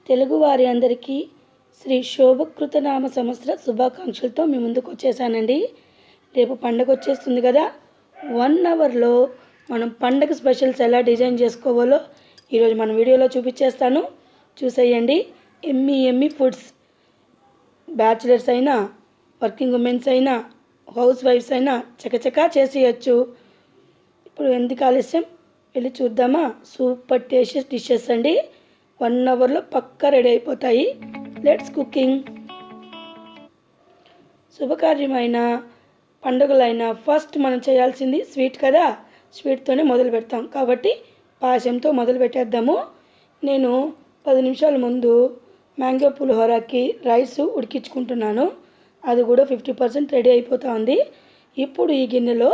తెలుగువారి అందరికీ శ్రీ శోభకృతనామ సంవత్సర శుభాకాంక్షలతో మీ ముందుకు వచ్చేసానండి. రేపు పండగ వచ్చేస్తుంది కదా, 1 అవర్లో మనం పండగ స్పెషల్స్ ఎలా డిజైన్ చేసుకోవాలో ఈరోజు మన వీడియోలో చూపించేస్తాను. చూసేయండి. ఎమ్మి ఫుడ్స్ బ్యాచిలర్స్ అయినా, వర్కింగ్ ఉమెన్స్ అయినా, హౌస్ వైఫ్స్ అయినా చకచకా చేసేయచ్చు. ఇప్పుడు ఎందుకు ఆలస్యం, వెళ్ళి చూద్దామా? సూపర్ టేస్టీ డిషెస్ అండి. 1 అవర్లో పక్కా రెడీ అయిపోతాయి. Let's cooking. శుభకార్యమైన పండుగలైనా ఫస్ట్ మనం చేయాల్సింది స్వీట్ కదా, స్వీట్తోనే మొదలు పెడతాం కాబట్టి పాయసంతో మొదలు పెట్టేద్దాము. నేను 10 నిమిషాల ముందు మ్యాంగో పులిహోరకి రైస్ ఉడికించుకుంటున్నాను. అది కూడా 50% రెడీ అయిపోతూ ఉంది. ఇప్పుడు ఈ గిన్నెలో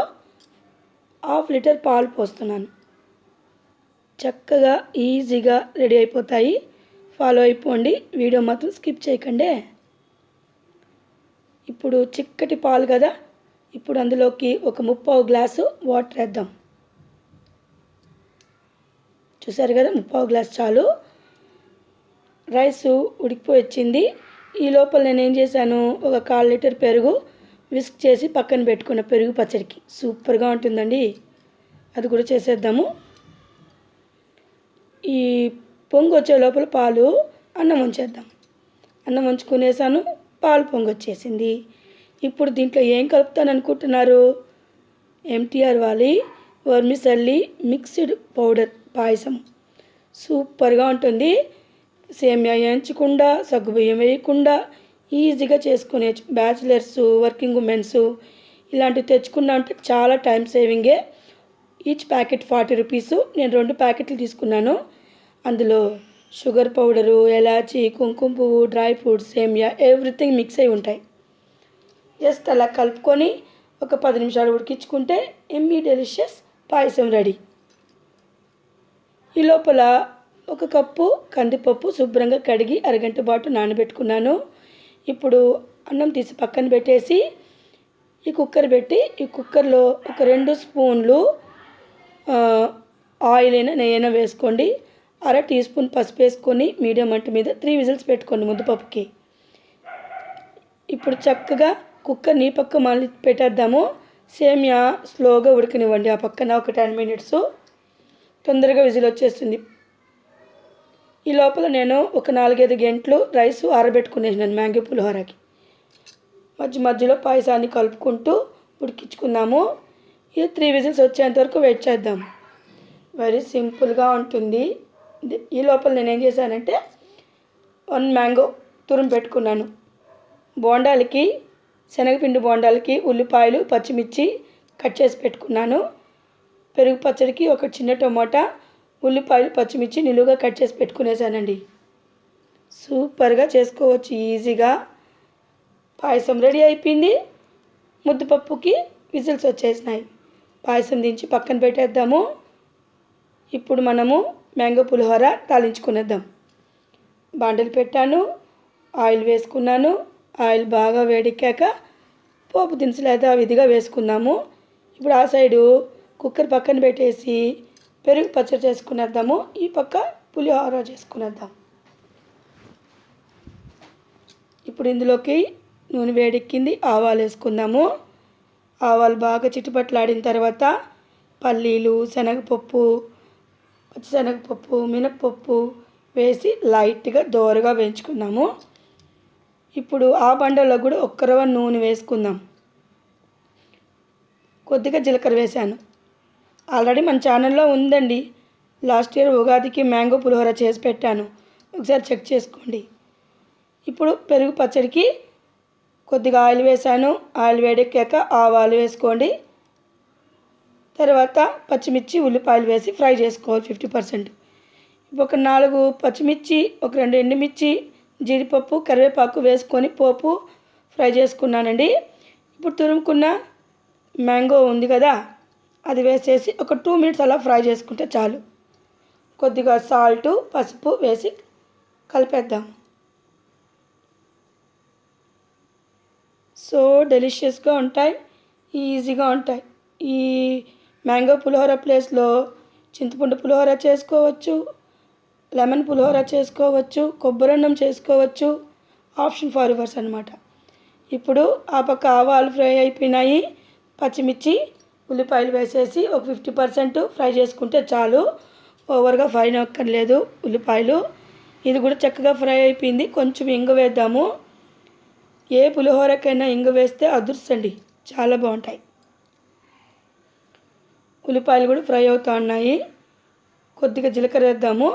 1/2 లీటర్ పాలు పోస్తున్నాను. చక్కగా ఈజీగా రెడీ అయిపోతాయి. ఫాలో అయిపోండి, వీడియో మాత్రం స్కిప్ చేయకండి. ఇప్పుడు చిక్కటి పాలు కదా, ఇప్పుడు అందులోకి ఒక 3/4 గ్లాసు వాటర్ వేద్దాం. చూసారు కదా, 3/4 గ్లాస్ చాలు. రైసు ఉడికిపోయి వచ్చింది. ఈ లోపల నేను ఏం చేశాను, ఒక 1/4 లీటర్ పెరుగు విస్క్ చేసి పక్కన పెట్టుకున్న పెరుగు పచ్చడికి సూపర్గా ఉంటుందండి. అది కూడా చేసేద్దాము. ఈ పొంగు వచ్చే లోపల పాలు అన్నం వంచేద్దాం. అన్నం వంచుకునేసాను, పాలు పొంగు వచ్చేసింది. ఇప్పుడు దీంట్లో ఏం కలుపుతాను అనుకుంటున్నారు? ఎంటీఆర్ వాలి వర్మిసల్లి మిక్స్డ్ పౌడర్ పాయసం సూపర్గా ఉంటుంది. సేమియా వేయించకుండా, సగ్గుబియ్యం వేయకుండా ఈజీగా చేసుకునేచ్చు. బ్యాచిలర్స్, వర్కింగ్ ఉమెన్స్ ఇలాంటివి తెచ్చుకున్నా అంటే చాలా టైం సేవింగే. Each packet 40 rupees. నేను 2 ప్యాకెట్లు తీసుకున్నాను. అందులో షుగర్ పౌడరు, ఎలాచి, కుంకుమ పువ్వు, డ్రై ఫ్రూట్స్, సేమియా ఎవ్రీథింగ్ మిక్స్ అయి ఉంటాయి. జస్ట్ అలా కలుపుకొని ఒక 10 నిమిషాలు ఉడికించుకుంటే ఎమ్మీ డెలిషియస్ పాయసం రెడీ. ఈ లోపల 1 కప్పు కందిపప్పు శుభ్రంగా కడిగి అరగంట పాటు నానబెట్టుకున్నాను. ఇప్పుడు అన్నం తీసి పక్కన పెట్టేసి ఈ కుక్కర్ పెట్టి, ఈ కుక్కర్లో ఒక 2 స్పూన్లు ఆయిల్ అయినా నెయ్యైనా వేసుకోండి. 1/2 టీ స్పూన్ పసుపు వేసుకొని మీడియం మంట మీద 3 విజిల్స్ పెట్టుకోండి ముద్దపప్పుకి. ఇప్పుడు చక్కగా కుక్కర్ని పక్క మళ్ళీ పెట్టేద్దాము. సేమియా స్లోగా ఉడకనివ్వండి. ఆ పక్కన ఒక 10 మినిట్స్ తొందరగా విజిల్ వచ్చేస్తుంది. ఈ లోపల నేను ఒక 4-5 గంటలు రైస్ ఆరబెట్టుకునేసినాను మ్యాంగో పులిహోరకి. మధ్యలో పాయసాన్ని కలుపుకుంటూ ఉడికించుకున్నాము. ఇది 3 విజిల్స్ వచ్చేంత వరకు వెయిట్ చేద్దాం. వెరీ సింపుల్గా ఉంటుంది. ఈ లోపల నేను ఏం చేశానంటే 1 మ్యాంగో తురుము పెట్టుకున్నాను. బోండాలకి, శనగపిండి బోండాలకి ఉల్లిపాయలు, పచ్చిమిర్చి కట్ చేసి పెట్టుకున్నాను. పెరుగు పచ్చడికి ఒక చిన్న టమోటా, ఉల్లిపాయలు, పచ్చిమిర్చి నిలువుగా కట్ చేసి పెట్టుకునేసానండి. సూపర్గా చేసుకోవచ్చు ఈజీగా. పాయసం రెడీ అయిపోయింది. ముద్దపప్పుకి విజిల్స్ వచ్చేసినాయి. పాయసం దించి పక్కన పెట్టేద్దాము. ఇప్పుడు మనము మ్యాంగో పులిహోర తాలించుకునేద్దాం. బాండలు పెట్టాను, ఆయిల్ వేసుకున్నాను. ఆయిల్ బాగా వేడెక్కాక పోపు దినుసులు యథావిధిగా వేసుకుందాము. ఇప్పుడు ఆ సైడు కుక్కర్ పక్కన పెట్టేసి పెరుగు పచ్చడి చేసుకునేద్దాము. ఈ పక్క పులిహోర చేసుకునేద్దాం. ఇప్పుడు ఇందులోకి నూనె వేడెక్కింది, ఆవాలు వేసుకుందాము. ఆవాలు బాగా చిట్టుపట్లాడిన తర్వాత పల్లీలు, శనగపప్పు, పచ్చిశనగపప్పు, మినప్పప్పు వేసి లైట్గా దోరగా వేయించుకుందాము. ఇప్పుడు ఆ బండలో కూడా 1 రవ్వ నూనె వేసుకుందాం. కొద్దిగా జీలకర్ర వేసాను. ఆల్రెడీ మన ఛానల్లో ఉందండి. లాస్ట్ ఇయర్ ఉగాదికి మ్యాంగో పులిహోర చేసి పెట్టాను, ఒకసారి చెక్ చేసుకోండి. ఇప్పుడు పెరుగు పచ్చడికి కొద్దిగా ఆయిల్ వేసాను. ఆయిల్ వేడెక్కాక ఆవాలు వేసుకోండి. తర్వాత పచ్చిమిర్చి, ఉల్లిపాయలు వేసి ఫ్రై చేసుకోవాలి 50%. ఒక 4 పచ్చిమిర్చి, ఒక 2 ఎండుమిర్చి, జీడిపప్పు, కరివేపాకు వేసుకొని పోపు ఫ్రై చేసుకున్నానండి. ఇప్పుడు తురుముకున్న మ్యాంగో ఉంది కదా, అది వేసేసి ఒక 2 మినిట్స్ అలా ఫ్రై చేసుకుంటే చాలు. కొద్దిగా సాల్టు, పసుపు వేసి కలిపేద్దాం. సో డెలిషియస్గా ఉంటాయి, ఈజీగా ఉంటాయి. ఈ మ్యాంగో పులిహోర ప్లేస్లో చింతపండు పులిహోర చేసుకోవచ్చు, లెమన్ పులిహోర చేసుకోవచ్చు, కొబ్బరన్నం చేసుకోవచ్చు, ఆప్షన్ ఫర్ రివర్స్ అనమాట. ఇప్పుడు ఆ పక్క ఆవాలు ఫ్రై అయిపోయినాయి. పచ్చిమిర్చి ఉల్లిపాయలు వేసేసి ఒక 50% ఫ్రై చేసుకుంటే చాలు, ఓవర్గా ఫ్రై అక్కర్లేదు ఉల్లిపాయలు. ఇది కూడా చక్కగా ఫ్రై అయిపోయింది. కొంచెం ఇంగు వేద్దాము. ఏ పులిహోరకైనా ఇంగు వేస్తే అదుర్సండి, చాలా బాగుంటాయి. ఉల్లిపాయలు కూడా ఫ్రై అవుతూ ఉన్నాయి. కొద్దిగా జీలకర్ర వేద్దాము.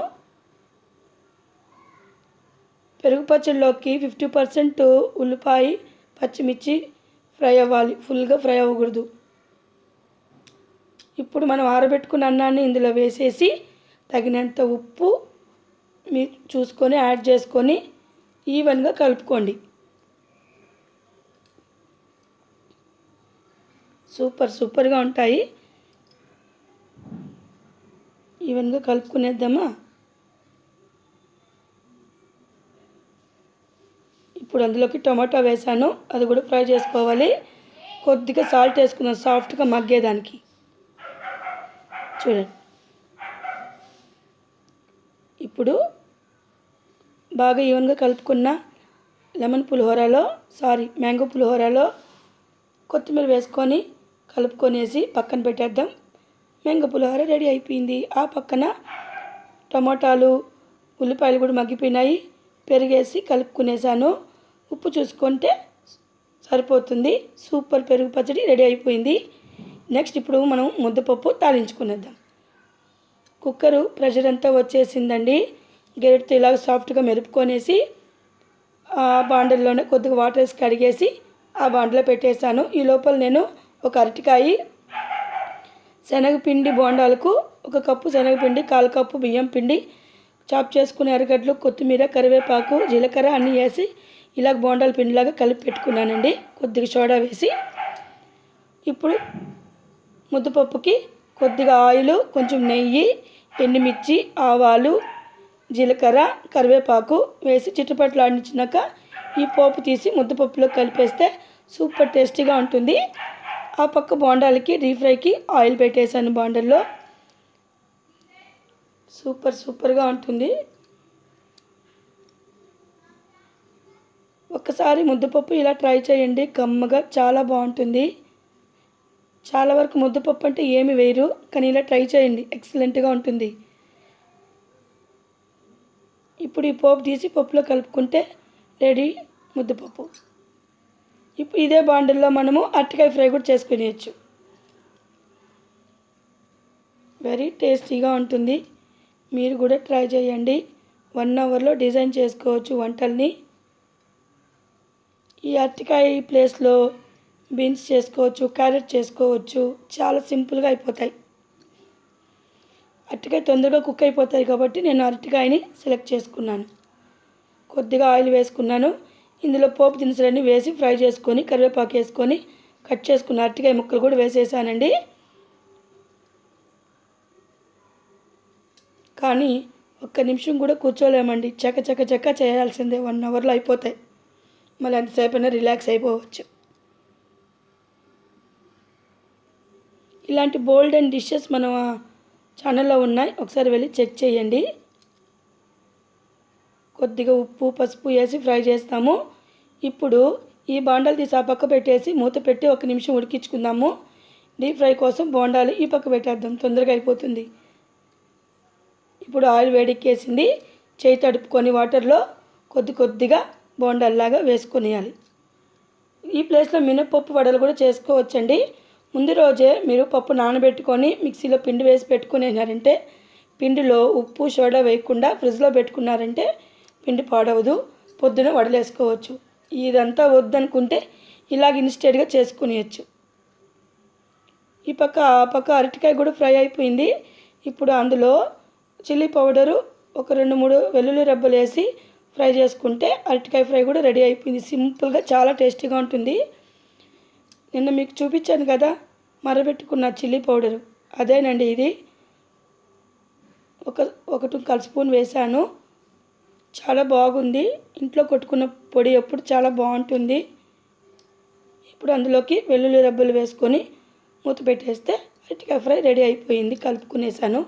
పెరుగు పచ్చడిలోకి 50% ఉల్లిపాయ పచ్చిమిర్చి ఫ్రై అవ్వాలి, ఫుల్గా ఫ్రై అవ్వకూడదు. ఇప్పుడు మనం ఆరబెట్టుకున్న అన్నాన్ని ఇందులో వేసేసి తగినంత ఉప్పు మీరు చూసుకొని యాడ్ చేసుకొని ఈవెన్గా కలుపుకోండి. సూపర్గా ఉంటాయి. ఈవెన్గా కలుపుకునేద్దామా. ఇప్పుడు అందులోకి టమాటా వేసాను, అది కూడా ఫ్రై చేసుకోవాలి. కొద్దిగా సాల్ట్ వేసుకుందాం సాఫ్ట్గా మగ్గేదానికి. చూడండి, ఇప్పుడు బాగా ఈవెన్గా కలుపుకున్న మ్యాంగో పులిహోరలో కొత్తిమీర వేసుకొని కలుపుకొనేసి పక్కన పెట్టేద్దాం. మ్యాంగో పులిహోర రెడీ అయిపోయింది. ఆ పక్కన టమాటాలు ఉల్లిపాయలు కూడా మగ్గిపోయినాయి. పెరిగేసి కలుపుకునేసాను. ఉప్పు చూసుకుంటే సరిపోతుంది. సూపర్ పెరుగు పచ్చడి రెడీ అయిపోయింది. నెక్స్ట్ ఇప్పుడు మనం ముద్దపప్పు తాలించుకునేద్దాం. కుక్కరు ప్రెషర్ అంతా వచ్చేసిందండి. గెరిటితో ఇలాగ సాఫ్ట్గా మెరుపుకొనేసి ఆ బాండల్లోనే కొద్దిగా వాటర్ వేసి కడిగేసి ఆ బాండలో పెట్టేశాను. ఈ లోపల నేను ఒక అరటికాయ, శనగపిండి బోండాలకు 1 కప్పు శనగపిండి, 1/4 కప్పు బియ్యం పిండి, చాప్ చేసుకునే ఎర్రగడ్డలు, కొత్తిమీర, కరివేపాకు, జీలకర్ర అన్నీ వేసి ఇలాగ బోండాల పిండిలాగా కలిపి పెట్టుకున్నానండి, కొద్దిగా సోడా వేసి. ఇప్పుడు ముద్దపప్పుకి కొద్దిగా ఆయిల్, కొంచెం నెయ్యి, ఎండుమిర్చి, ఆవాలు, జీలకర్ర, కరివేపాకు వేసి చిట్టుపట్లాడించినాక ఈ పోపు తీసి ముద్దపప్పులో కలిపేస్తే సూపర్ టేస్టీగా ఉంటుంది. ఆ పక్క బోండాలకి డీప్ ఫ్రైకి ఆయిల్ పెట్టేశాను బాండల్లో. సూపర్గా ఉంటుంది. ఒక్కసారి ముద్దపప్పు ఇలా ట్రై చేయండి, కమ్మగా చాలా బాగుంటుంది. చాలా వరకు ముద్దపప్పు అంటే ఏమి వేయరు, కానీ ఇలా ట్రై చేయండి, ఎక్సలెంట్గా ఉంటుంది. ఇప్పుడు ఈ పోపు తీసి పప్పులో కలుపుకుంటే రెడీ ముద్దపప్పు. ఇప్పుడు ఇదే బాండల్లో మనము అరటికాయ ఫ్రై కూడా చేసుకునేయచ్చు. వెరీ టేస్టీగా ఉంటుంది. మీరు కూడా ట్రై చేయండి. 1 అవర్లో డిజైన్ చేసుకోవచ్చు వంటల్ని. ఈ అరటికాయ ప్లేస్లో బీన్స్ చేసుకోవచ్చు, క్యారెట్ చేసుకోవచ్చు. చాలా సింపుల్గా అయిపోతాయి. అరటికాయ తొందరగా కుక్ అయిపోతాయి కాబట్టి నేను అరటికాయని సెలెక్ట్ చేసుకున్నాను. కొద్దిగా ఆయిల్ వేసుకున్నాను. ఇందులో పోపు దినుసులన్నీ వేసి ఫ్రై చేసుకొని కరివేపాకు వేసుకొని కట్ చేసుకున్న అరటికాయ ముక్కలు కూడా వేసేసానండి. కానీ 1 నిమిషం కూడా కూర్చోలేమండి, చక చేయాల్సిందే. 1 అవర్లో అయిపోతాయి. మళ్ళీ ఎంతసేపైనా రిలాక్స్ అయిపోవచ్చు. ఇలాంటి బోల్డ్ అండ్ డిషెస్ మన ఛానల్లో ఉన్నాయి, ఒకసారి వెళ్ళి చెక్ చేయండి. కొద్దిగా ఉప్పు, పసుపు వేసి ఫ్రై చేస్తాము. ఇప్పుడు ఈ బాండాలు తీసి ఆ పక్క పెట్టేసి మూత పెట్టి 1 నిమిషం ఉడికించుకుందాము. డీప్ ఫ్రై కోసం బోండాలు ఈ పక్క పెట్టేద్దాం, తొందరగా అయిపోతుంది. ఇప్పుడు ఆయిల్ వేడెక్కేసింది. చేయి తడుపుకొని వాటర్లో కొద్దిగా బోండాల్లాగా వేసుకొనియాలి. ఈ ప్లేస్లో మినపప్పు వడలు కూడా చేసుకోవచ్చండి. ముందు రోజే మీరు పప్పు నానబెట్టుకొని మిక్సీలో పిండి వేసి పెట్టుకునేనారంటే, పిండిలో ఉప్పు సోడా వేయకుండా ఫ్రిడ్జ్లో పెట్టుకున్నారంటే పిండి పాడవదు. పొద్దున వడలేసుకోవచ్చు. ఇదంతా వద్దనుకుంటే ఇలాగ ఇన్స్టెంట్గా చేసుకునేయచ్చు. ఈ పక్క ఆ పక్క అరటికాయ కూడా ఫ్రై అయిపోయింది. ఇప్పుడు అందులో చిల్లీ పౌడరు, ఒక 2-3 వెల్లుల్లి రెబ్బలు వేసి ఫ్రై చేసుకుంటే అరటికాయ ఫ్రై కూడా రెడీ అయిపోయింది. సింపుల్గా చాలా టేస్టీగా ఉంటుంది. నిన్న మీకు చూపించాను కదా మరబెట్టుకున్న చిల్లీ పౌడరు, అదేనండి ఇది. ఒక 1 స్పూన్ వేసాను. చాలా బాగుంది. ఇంట్లో కొట్టుకున్న పొడి ఎప్పుడు చాలా బాగుంటుంది. ఇప్పుడు అందులోకి వెల్లుల్లి రెబ్బలు వేసుకొని మూత పెట్టేస్తే అరటికాయ ఫ్రై రెడీ అయిపోయింది. కలుపుకునేసాను.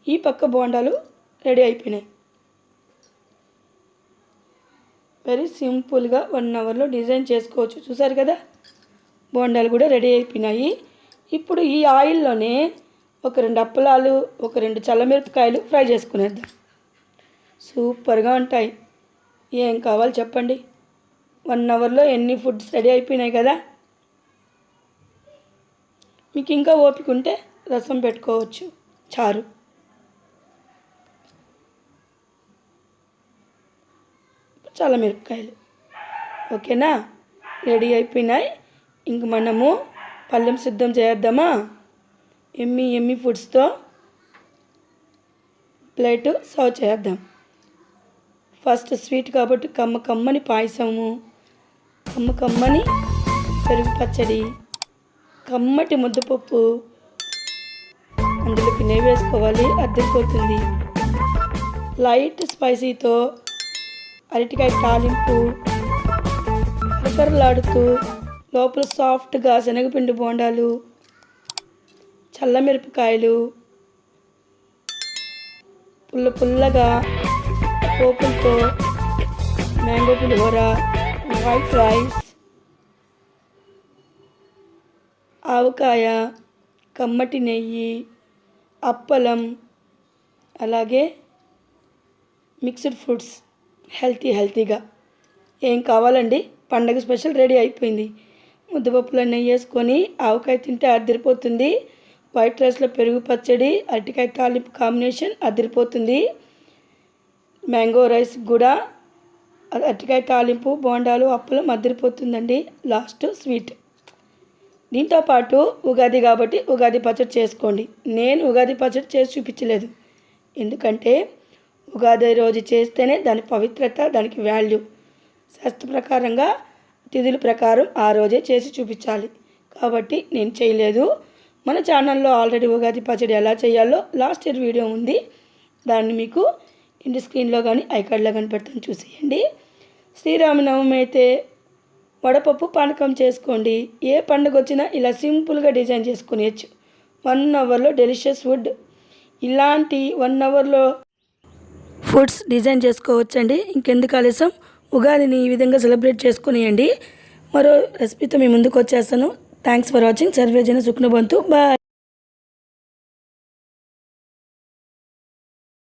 ఈ పక్క బోండాలు రెడీ అయిపోయినాయి. వెరీ సింపుల్గా 1 అవర్లో డిజైన్ చేసుకోవచ్చు. చూసారు కదా, బోండాలు కూడా రెడీ అయిపోయినాయి. ఇప్పుడు ఈ ఆయిల్లోనే ఒక 2 అప్పలాలు, ఒక 2 చల్లమిరపకాయలు ఫ్రై చేసుకునేద్దాం. సూపర్గా ఉంటాయి. ఏం కావాలి చెప్పండి, 1 అవర్లో ఎన్ని ఫుడ్స్ రెడీ అయిపోయినాయి కదా. మీకు ఇంకా ఓపిక ఉంటే రసం పెట్టుకోవచ్చు, చారు. చల్లమిరపకాయలు ఓకేనా, రెడీ అయిపోయినాయి. ఇంక మనము పళ్ళెం సిద్ధం చేద్దామా. ఎమ్మి ఫుడ్స్తో ప్లేటు సర్వ్ చేద్దాం. ఫస్ట్ స్వీట్ కాబట్టి కమ్మని పాయసము, కమ్మని పెరుగు పచ్చడి, కమ్మటి ముద్దపప్పు, అందులోకి నెయ్యి వేసుకోవాలి, అద్దరిపోతుంది. లైట్ స్పైసీతో అరటికాయ తాలింపు, కరకరలాడుతూ లోపల సాఫ్ట్గా శనగపిండి బోండాలు, చల్లమిరపకాయలు, పుల్లగా పోపులతో మ్యాంగో పులిహోర, వైట్ రైస్, ఆవకాయ, కమ్మటి నెయ్యి, అప్పలం, అలాగే మిక్స్డ్ ఫ్రూట్స్, హెల్తీగా. ఏం కావాలండి, పండగ స్పెషల్ రెడీ అయిపోయింది. ముద్దపప్పులో నెయ్యి వేసుకొని ఆవకాయ తింటే అదిరిపోతుంది. వైట్ రైస్లో పెరుగు పచ్చడి, అరటికాయ తాలింపు కాంబినేషన్ అదిరిపోతుంది. మ్యాంగో రైస్ కూడా అరటికాయ తాలింపు, బోండాలు, అప్పలం అదిరిపోతుందండి. Last sweet. దీంతోపాటు ఉగాది కాబట్టి ఉగాది పచ్చడి చేసుకోండి. నేను ఉగాది పచ్చడి చేసి చూపించలేదు, ఎందుకంటే ఉగాది రోజు చేస్తేనే దాని పవిత్రత, దానికి వాల్యూ. శాస్త్ర ప్రకారంగా తిథుల ప్రకారం ఆ రోజే చేసి చూపించాలి కాబట్టి నేను చేయలేదు. మన ఛానల్లో ఆల్రెడీ ఉగాది పచ్చడి ఎలా చేయాలో లాస్ట్ ఇయర్ వీడియో ఉంది, దాన్ని మీకు ఇంటి స్క్రీన్లో కానీ ఐకార్డ్లో కానీ పెడతాను, చూసేయండి. శ్రీరామనవమి అయితే వడపప్పు పానకం చేసుకోండి. ఏ పండుగ వచ్చినా ఇలా సింపుల్గా డిజైన్ చేసుకునేయచ్చు. 1 అవర్లో డెలిషియస్ ఫుడ్. ఇలాంటి 1 అవర్లో ఫుడ్స్ డిజైన్ చేసుకోవచ్చండి. ఇంకెందుకు ఆలస్యం, ఉగాదిని ఈ విధంగా సెలబ్రేట్ చేసుకునేయండి. మరో రెసిపీతో మీ ముందుకు వచ్చేస్తాను. Thanks for watching. సర్వేజన సుఖ్నభవంతు. బాయ్.